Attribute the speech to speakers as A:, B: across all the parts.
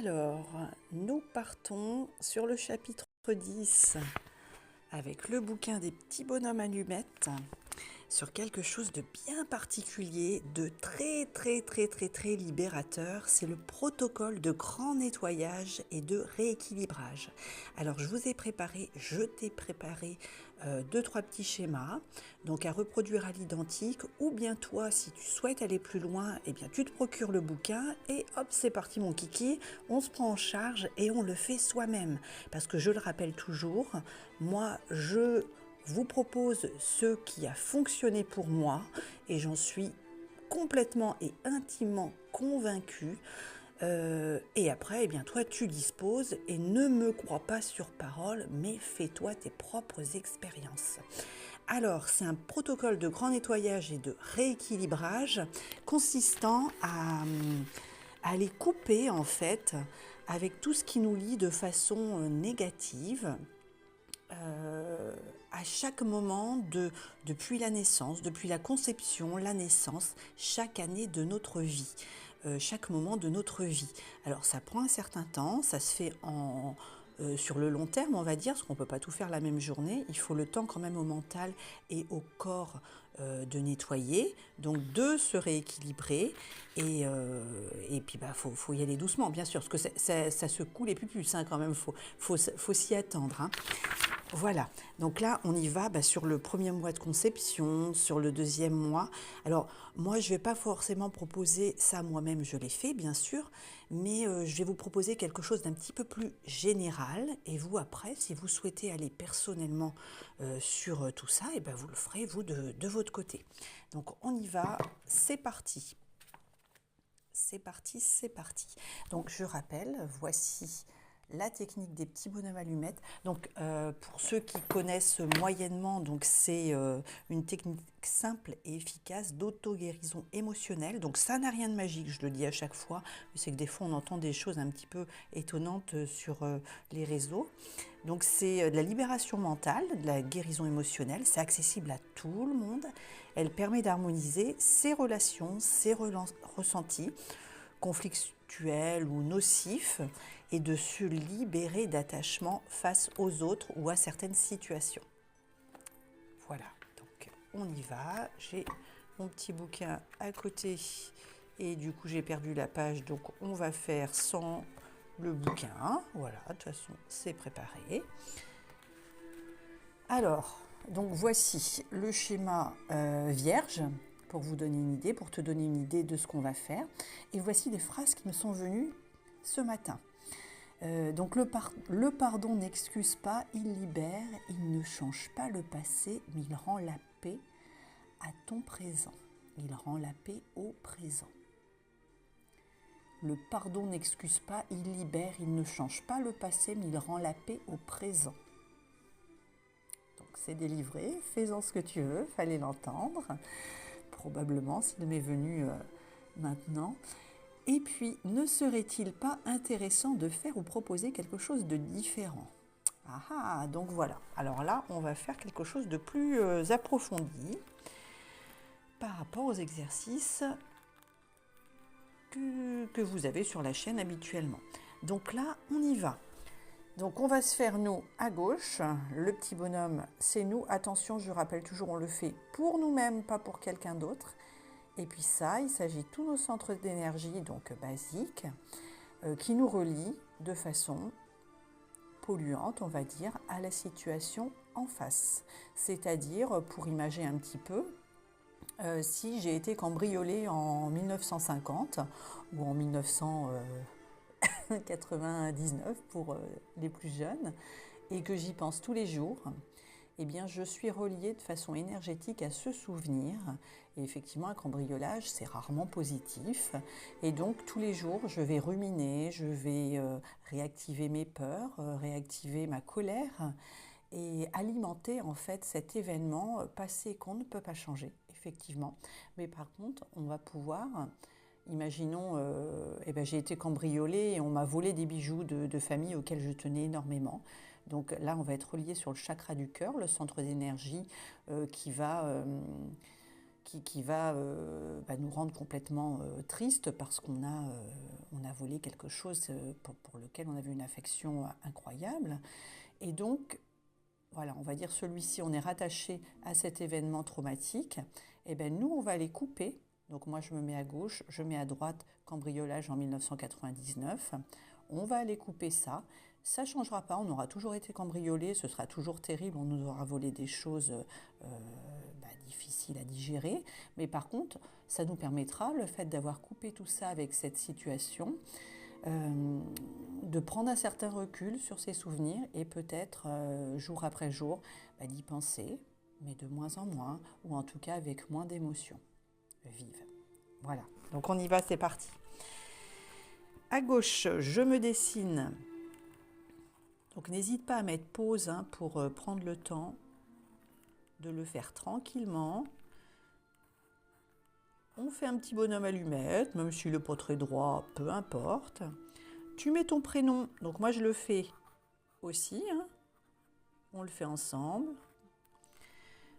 A: Alors, nous partons sur le chapitre 10 avec le bouquin des petits bonhommes allumettes sur quelque chose de bien particulier, de très libérateur. C'est le protocole de grand nettoyage et de rééquilibrage. Alors, je t'ai préparé 2-3 petits schémas, donc à reproduire à l'identique, ou bien toi, si tu souhaites aller plus loin, eh bien tu te procures le bouquin et hop, c'est parti mon kiki, on se prend en charge et on le fait soi-même. Parce que je le rappelle toujours, moi je vous propose ce qui a fonctionné pour moi et j'en suis complètement et intimement convaincue. Et après, eh bien, toi, tu disposes et ne me crois pas sur parole, mais fais-toi tes propres expériences. Alors, c'est un protocole de grand nettoyage et de rééquilibrage consistant à aller couper, en fait, avec tout ce qui nous lie de façon négative, à chaque moment depuis la naissance, depuis la conception, la naissance, chaque année de notre vie, chaque moment de notre vie. Alors ça prend un certain temps, ça se fait sur le long terme, on va dire, parce qu'on ne peut pas tout faire la même journée. Il faut le temps quand même au mental et au corps de nettoyer, donc de se rééquilibrer. Et puis, faut y aller doucement, bien sûr, parce que ça secoue les pupus, hein, quand même, faut s'y attendre. Hein. Voilà, donc là on y va sur le premier mois de conception, sur le deuxième mois. Alors moi je ne vais pas forcément proposer ça moi-même, je l'ai fait bien sûr, mais je vais vous proposer quelque chose d'un petit peu plus général et vous après si vous souhaitez aller personnellement sur tout ça, et ben, vous le ferez vous de votre côté. Donc on y va, c'est parti. C'est parti, c'est parti. Donc je rappelle, voici la technique des petits bonhommes allumettes. Donc, pour ceux qui connaissent moyennement, donc c'est une technique simple et efficace d'auto-guérison émotionnelle. Donc, ça n'a rien de magique, je le dis à chaque fois. C'est que des fois, on entend des choses un petit peu étonnantes sur les réseaux. Donc, c'est de la libération mentale, de la guérison émotionnelle. C'est accessible à tout le monde. Elle permet d'harmoniser ses relations, ses ressentis conflictuels ou nocifs et de se libérer d'attachement face aux autres ou à certaines situations. Voilà, donc on y va. J'ai mon petit bouquin à côté et du coup j'ai perdu la page, donc on va faire sans le bouquin. Voilà, de toute façon c'est préparé. Alors, donc voici le schéma vierge pour vous donner une idée, pour te donner une idée de ce qu'on va faire. Et voici les phrases qui me sont venues ce matin. Donc le pardon n'excuse pas, il libère, il ne change pas le passé, mais il rend la paix à ton présent. Il rend la paix au présent. Le pardon n'excuse pas, il libère, il ne change pas le passé, mais il rend la paix au présent. Donc c'est délivré, fais-en ce que tu veux, fallait l'entendre, probablement s'il m'est venu maintenant. Et puis, ne serait-il pas intéressant de faire ou proposer quelque chose de différent? Ah, donc voilà. Alors là, on va faire quelque chose de plus approfondi par rapport aux exercices que vous avez sur la chaîne habituellement. Donc là, on y va. Donc on va se faire nous à gauche. Le petit bonhomme, c'est nous. Attention, je rappelle toujours, on le fait pour nous-mêmes, pas pour quelqu'un d'autre. Et puis ça, il s'agit de tous nos centres d'énergie, donc basiques, qui nous relient de façon polluante, on va dire, à la situation en face. C'est-à-dire, pour imager un petit peu, si j'ai été cambriolée en 1950 ou en 1999 pour les plus jeunes, et que j'y pense tous les jours, eh bien, je suis reliée de façon énergétique à ce souvenir. Et effectivement, un cambriolage, c'est rarement positif. Et donc, tous les jours, je vais ruminer, je vais réactiver mes peurs, réactiver ma colère et alimenter en fait cet événement passé qu'on ne peut pas changer, effectivement. Mais par contre, on va pouvoir... Imaginons, j'ai été cambriolée et on m'a volé des bijoux de famille auxquels je tenais énormément. Donc là, on va être relié sur le chakra du cœur, le centre d'énergie qui va qui va nous rendre complètement tristes parce on a volé quelque chose pour lequel on avait une affection incroyable. Et donc, voilà, on va dire celui-ci, on est rattaché à cet événement traumatique. Et bien nous, on va les couper. Donc moi, je me mets à gauche, je mets à droite cambriolage en 1999. On va aller couper ça. Ça ne changera pas, on aura toujours été cambriolé, ce sera toujours terrible, on nous aura volé des choses difficiles à digérer. Mais par contre, ça nous permettra, le fait d'avoir coupé tout ça avec cette situation, de prendre un certain recul sur ses souvenirs et peut-être jour après jour d'y penser, mais de moins en moins, ou en tout cas avec moins d'émotions vives. Voilà, donc on y va, c'est parti. À gauche, je me dessine. Donc n'hésite pas à mettre pause pour prendre le temps de le faire tranquillement. On fait un petit bonhomme allumette, même s'il n'est pas très droit, peu importe. Tu mets ton prénom, donc moi je le fais aussi, on le fait ensemble.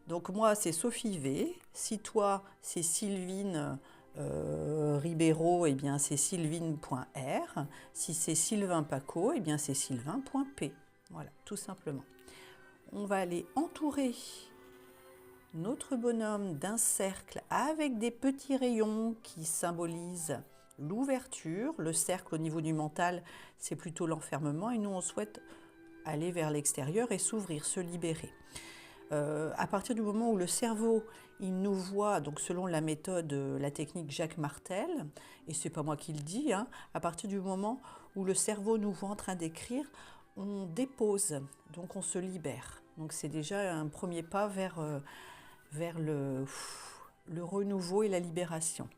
A: Donc moi c'est Sophie V, si toi c'est Sylvine Ribeiro, eh bien c'est sylvine.r. Si c'est Sylvain Paco, eh bien c'est sylvain.p. Voilà, tout simplement. On va aller entourer notre bonhomme d'un cercle avec des petits rayons qui symbolisent l'ouverture. Le cercle au niveau du mental, c'est plutôt l'enfermement et nous on souhaite aller vers l'extérieur et s'ouvrir, se libérer. À partir du moment où le cerveau il nous voit, donc selon la méthode, la technique Jacques Martel, et c'est pas moi qui le dis, à partir du moment où le cerveau nous voit en train d'écrire, on dépose, donc on se libère. Donc c'est déjà un premier pas vers le renouveau et la libération.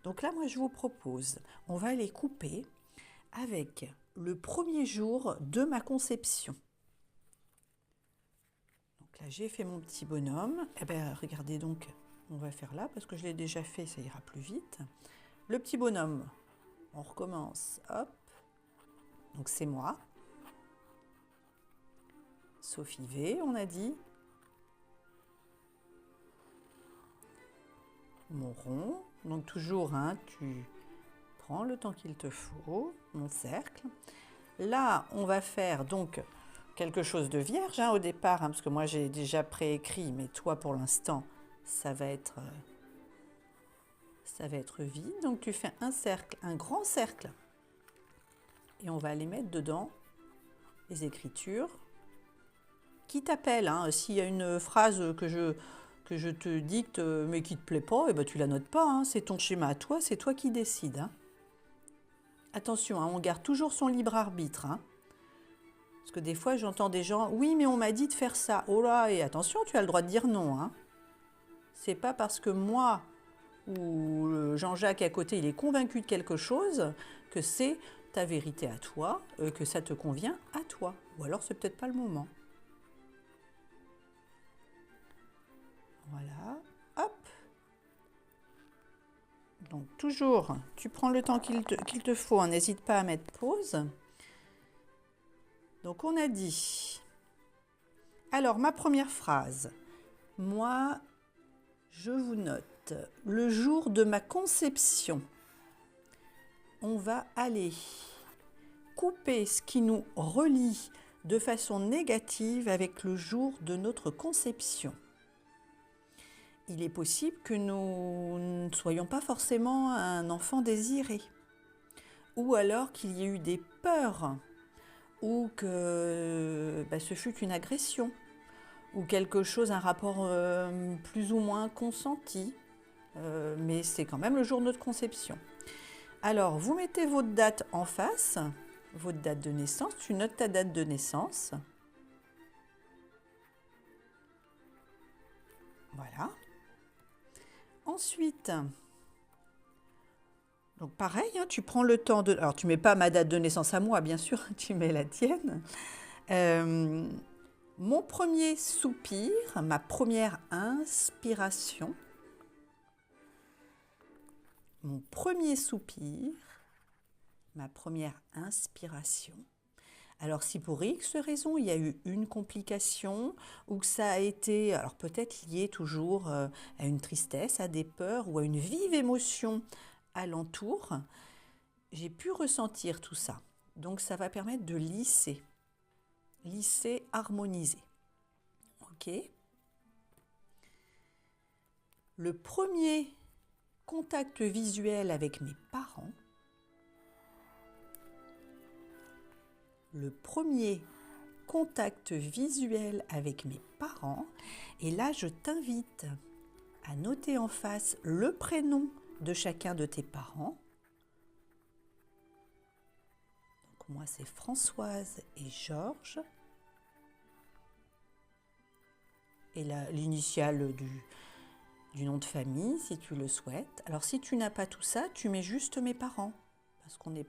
A: Donc là, moi je vous propose, on va les couper avec le premier jour de ma conception. Là, j'ai fait mon petit bonhomme. Eh bien, regardez donc, on va faire là, parce que je l'ai déjà fait, ça ira plus vite. Le petit bonhomme, on recommence, hop. Donc, c'est moi. Sophie V, on a dit. Mon rond. Donc, toujours, tu prends le temps qu'il te faut. Mon cercle. Là, on va faire, donc, quelque chose de vierge au départ, parce que moi j'ai déjà préécrit, mais toi pour l'instant ça va être vide. Donc tu fais un cercle, un grand cercle, et on va aller mettre dedans les écritures qui t'appellent. S'il y a une phrase que je te dicte mais qui te plaît pas, et ben tu la notes pas. C'est ton schéma à toi, c'est toi qui décides. Attention, on garde toujours son libre arbitre. Parce que des fois, j'entends des gens, oui, mais on m'a dit de faire ça. Oh là, et attention, tu as le droit de dire non. C'est pas parce que moi ou Jean-Jacques à côté, il est convaincu de quelque chose que c'est ta vérité à toi, que ça te convient à toi. Ou alors, c'est peut-être pas le moment. Voilà, hop. Donc, toujours, tu prends le temps qu'il te faut. N'hésite pas à mettre pause. Donc, on a dit. Alors, ma première phrase. Moi, je vous note. Le jour de ma conception, on va aller couper ce qui nous relie de façon négative avec le jour de notre conception. Il est possible que nous ne soyons pas forcément un enfant désiré, ou alors qu'il y ait eu des peurs, ou que ce fut une agression, ou quelque chose, un rapport plus ou moins consenti, mais c'est quand même le jour de notre conception. Alors, vous mettez votre date en face, votre date de naissance, tu notes ta date de naissance. Voilà. Ensuite, donc pareil, tu prends le temps de... Alors, tu ne mets pas ma date de naissance à moi, bien sûr, tu mets la tienne. Mon premier soupir, ma première inspiration. Mon premier soupir, ma première inspiration. Alors si pour X raison il y a eu une complication ou que ça a été, alors peut-être lié toujours à une tristesse, à des peurs ou à une vive émotion alentour, j'ai pu ressentir tout ça. Donc ça va permettre de lisser, harmoniser. Ok. Le premier contact visuel avec mes parents, et là je t'invite à noter en face le prénom de chacun de tes parents. Donc moi c'est Françoise et Georges. Et l'initiale du nom de famille si tu le souhaites. Alors si tu n'as pas tout ça, tu mets juste mes parents. Parce qu'on n'a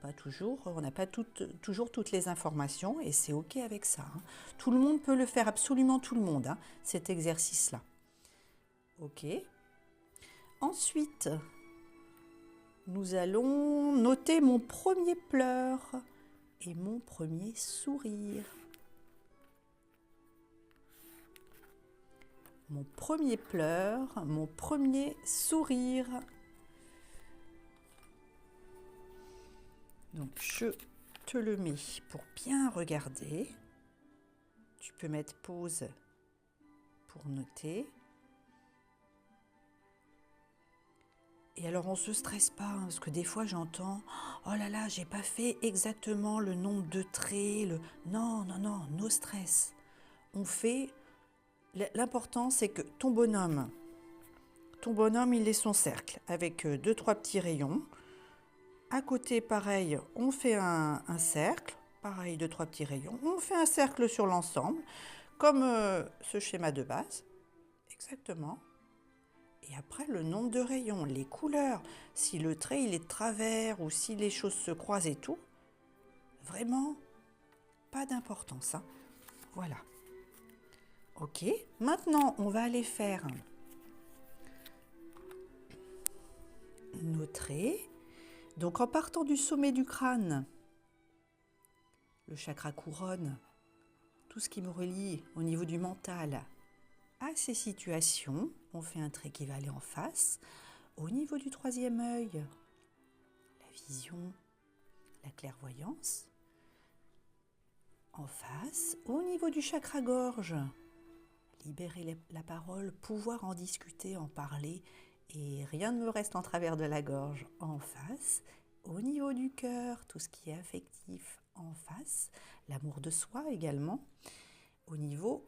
A: pas toujours toutes les informations et c'est ok avec ça. Hein. Tout le monde peut le faire, absolument tout le monde, hein, cet exercice-là. Ok. Ensuite, nous allons noter mon premier pleur et mon premier sourire. Mon premier pleur, mon premier sourire. Donc je te le mets pour bien regarder. Tu peux mettre pause pour noter. Et alors on ne se stresse pas, hein, parce que des fois j'entends « Oh là là, j'ai pas fait exactement le nombre de traits. » Non, no stress. On fait... L'important, c'est que ton bonhomme, il est son cercle avec 2-3 petits rayons. À côté, pareil, on fait un cercle, pareil, 2-3 petits rayons. On fait un cercle sur l'ensemble, comme ce schéma de base. Exactement. Et après, le nombre de rayons, les couleurs, si le trait il est de travers ou si les choses se croisent et tout, vraiment, pas d'importance. Hein. Voilà. Ok, maintenant on va aller faire nos traits. Donc en partant du sommet du crâne, le chakra couronne, tout ce qui me relie au niveau du mental à ces situations, on fait un trait qui va aller en face. Au niveau du troisième œil, la vision, la clairvoyance, en face. Au niveau du chakra gorge, libérer la parole, pouvoir en discuter, en parler, et rien ne me reste en travers de la gorge, en face. Au niveau du cœur, tout ce qui est affectif, en face. L'amour de soi également. Au niveau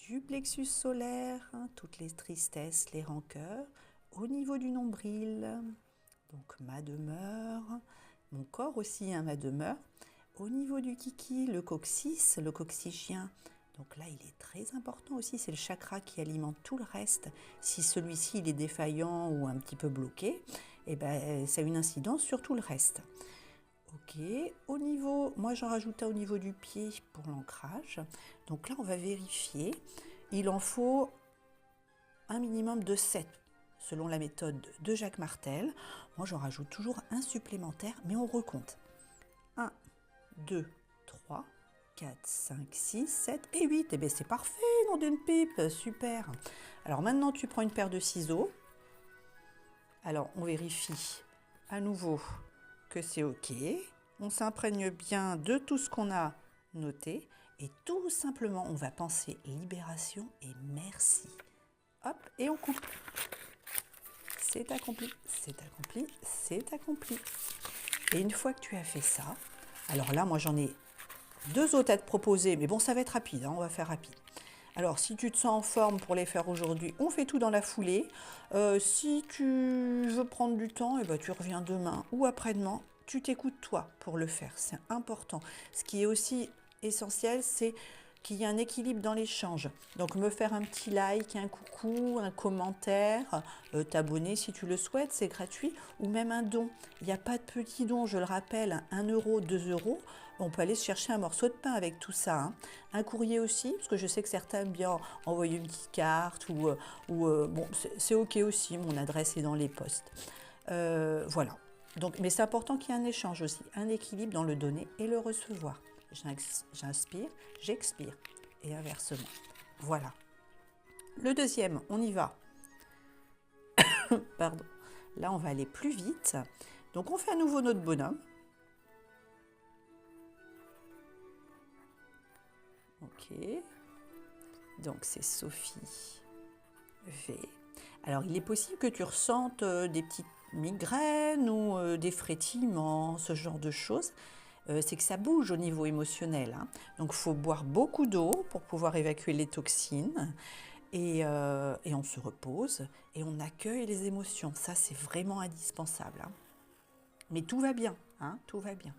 A: du plexus solaire, hein, toutes les tristesses, les rancœurs. Au niveau du nombril, donc ma demeure. Mon corps aussi, hein, ma demeure. Au niveau du kiki, le coccygien. Donc là, il est très important aussi, c'est le chakra qui alimente tout le reste. Si celui-ci il est défaillant ou un petit peu bloqué, eh ben, ça a une incidence sur tout le reste. Ok, au niveau, moi j'en rajoutais au niveau du pied pour l'ancrage. Donc là, on va vérifier. Il en faut un minimum de 7, selon la méthode de Jacques Martel. Moi, j'en rajoute toujours un supplémentaire, mais on recompte. 1, 2, 3, 4, 5, 6, 7 et 8. Eh bien, c'est parfait, nom d'une pipe, super. Alors maintenant, tu prends une paire de ciseaux. Alors, on vérifie à nouveau que c'est OK. On s'imprègne bien de tout ce qu'on a noté. Et tout simplement, on va penser libération et merci. Hop, et on coupe. C'est accompli, c'est accompli, c'est accompli. Et une fois que tu as fait ça, alors là, moi, j'en ai 2 autres à te proposer, mais bon, ça va être rapide, hein, on va faire rapide. Alors, si tu te sens en forme pour les faire aujourd'hui, on fait tout dans la foulée. Si tu veux prendre du temps, eh ben, tu reviens demain ou après-demain. Tu t'écoutes toi pour le faire, c'est important. Ce qui est aussi essentiel, c'est qu'il y ait un équilibre dans l'échange. Donc, me faire un petit like, un coucou, un commentaire, t'abonner si tu le souhaites, c'est gratuit, ou même un don. Il n'y a pas de petit don, je le rappelle, 1 €, 2 €. On peut aller se chercher un morceau de pain avec tout ça. Hein. Un courrier aussi, parce que je sais que certains aiment bien envoyer une petite carte, bon, c'est OK aussi, mon adresse est dans les postes. Voilà. Donc, mais c'est important qu'il y ait un échange aussi, un équilibre dans le donner et le recevoir. j'inspire, j'expire et inversement. Voilà. Le deuxième, on y va. Pardon. Là, on va aller plus vite. Donc, on fait à nouveau notre bonhomme. Ok. Donc, c'est Sophie V. Alors, il est possible que tu ressentes des petites migraines ou des frétillements, ce genre de choses. C'est que ça bouge au niveau émotionnel. Hein. Donc, il faut boire beaucoup d'eau pour pouvoir évacuer les toxines. Et on se repose et on accueille les émotions. Ça, c'est vraiment indispensable. Hein. Mais tout va bien. Hein, tout va bien.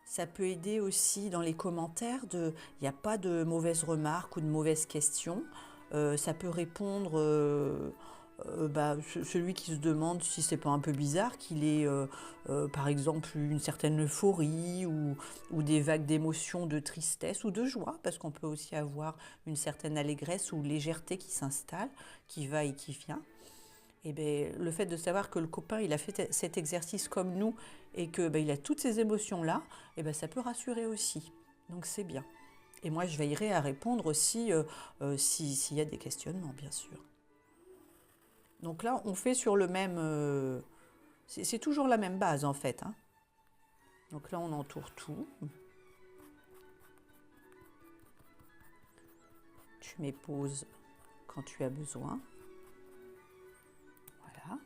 A: Ça peut aider aussi dans les commentaires. Il n'y a pas de mauvaises remarques ou de mauvaises questions. Ça peut répondre celui qui se demande si c'est pas un peu bizarre qu'il ait par exemple une certaine euphorie ou des vagues d'émotions, de tristesse ou de joie, parce qu'on peut aussi avoir une certaine allégresse ou légèreté qui s'installe, qui va et qui vient. Et bien, le fait de savoir que le copain il a fait cet exercice comme nous et que il a toutes ces émotions là, et ben ça peut rassurer aussi. Donc c'est bien. Et moi je veillerai à répondre aussi s'il y a des questionnements, bien sûr. Donc là, on fait sur le même... c'est toujours la même base, en fait. Hein. Donc là, on entoure tout. Tu mets pause quand tu as besoin. Voilà.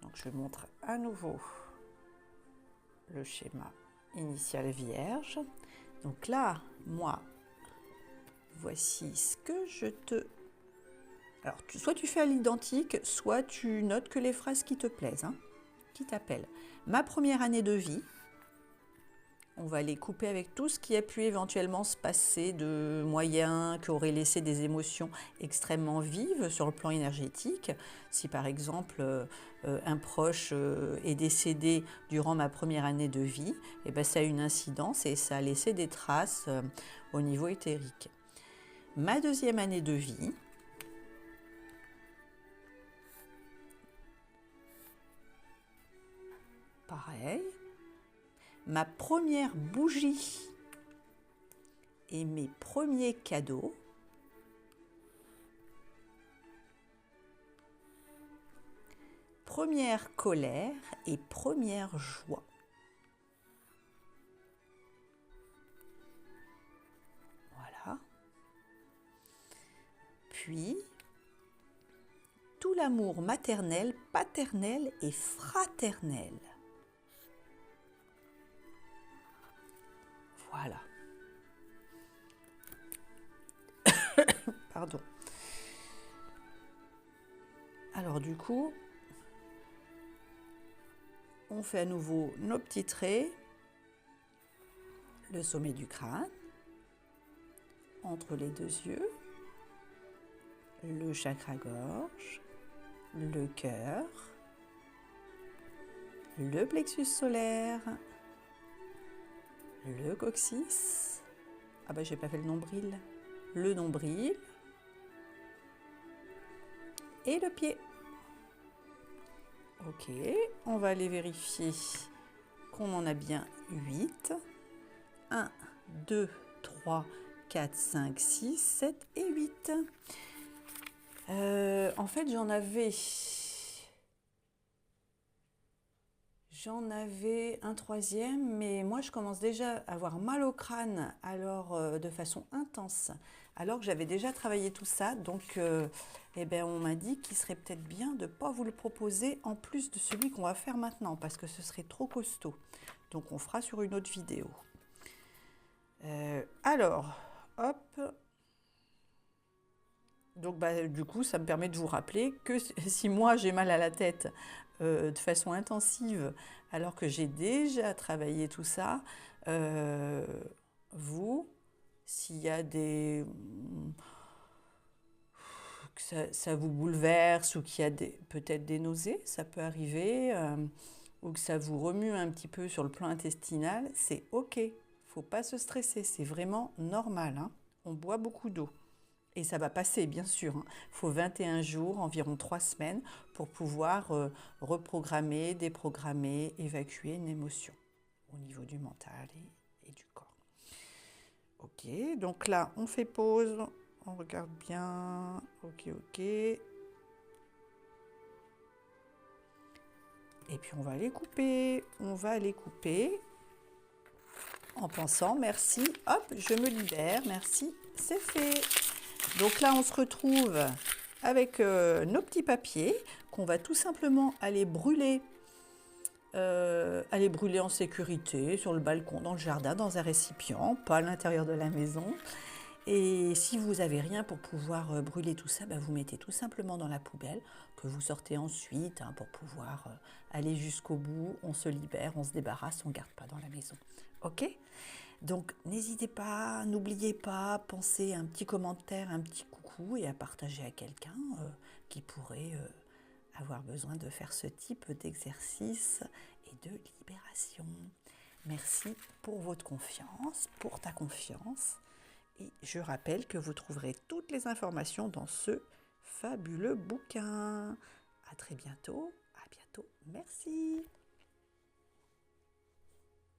A: Donc, je montre à nouveau le schéma initial vierge. Donc là, moi, voici ce que je te... Alors, soit tu fais à l'identique, soit tu notes que les phrases qui te plaisent, hein, qui t'appellent. Ma première année de vie, on va les couper avec tout ce qui a pu éventuellement se passer de moyen, qui aurait laissé des émotions extrêmement vives sur le plan énergétique. Si par exemple un proche est décédé durant ma première année de vie, eh ben, ça a une incidence et ça a laissé des traces au niveau éthérique. Ma deuxième année de vie, pareil. Ma première bougie et mes premiers cadeaux. Première colère et première joie. Voilà. Puis, tout l'amour maternel, paternel et fraternel. Voilà. Pardon. Alors du coup, on fait à nouveau nos petits traits, le sommet du crâne, entre les deux yeux, le chakra-gorge, le cœur, le plexus solaire, le coccyx, ah ben j'ai pas fait le nombril et le pied. Ok, on va aller vérifier qu'on en a bien 8. 1, 2, 3, 4, 5, 6, 7 et 8. En fait, j'en avais un troisième, mais moi je commence déjà à avoir mal au crâne, alors de façon intense, alors que j'avais déjà travaillé tout ça. Donc on m'a dit qu'il serait peut-être bien de ne pas vous le proposer en plus de celui qu'on va faire maintenant, parce que ce serait trop costaud. Donc on fera sur une autre vidéo. Alors, hop. Donc du coup, ça me permet de vous rappeler que si moi j'ai mal à la tête de façon intensive, alors que j'ai déjà travaillé tout ça, vous, s'il y a des... que ça vous bouleverse ou qu'il y a peut-être des nausées, ça peut arriver, ou que ça vous remue un petit peu sur le plan intestinal, c'est ok. Il ne faut pas se stresser, c'est vraiment normal. Hein. On boit beaucoup d'eau. Et ça va passer, bien sûr. Il faut 21 jours, environ 3 semaines, pour pouvoir reprogrammer, déprogrammer, évacuer une émotion au niveau du mental et du corps. Ok, donc là, on fait pause, on regarde bien, ok, ok. Et puis on va les couper, en pensant, merci, hop, je me libère, merci, c'est fait. Donc là, on se retrouve avec nos petits papiers qu'on va tout simplement aller brûler en sécurité sur le balcon, dans le jardin, dans un récipient, pas à l'intérieur de la maison. Et si vous n'avez rien pour pouvoir brûler tout ça, vous mettez tout simplement dans la poubelle, que vous sortez ensuite pour pouvoir aller jusqu'au bout. On se libère, on se débarrasse, on ne garde pas dans la maison. Ok ? Donc n'hésitez pas, n'oubliez pas, pensez à un petit commentaire, un petit coucou et à partager à quelqu'un qui pourrait avoir besoin de faire ce type d'exercice et de libération. Merci pour votre confiance, pour ta confiance. Et je rappelle que vous trouverez toutes les informations dans ce fabuleux bouquin. À très bientôt. À bientôt. Merci.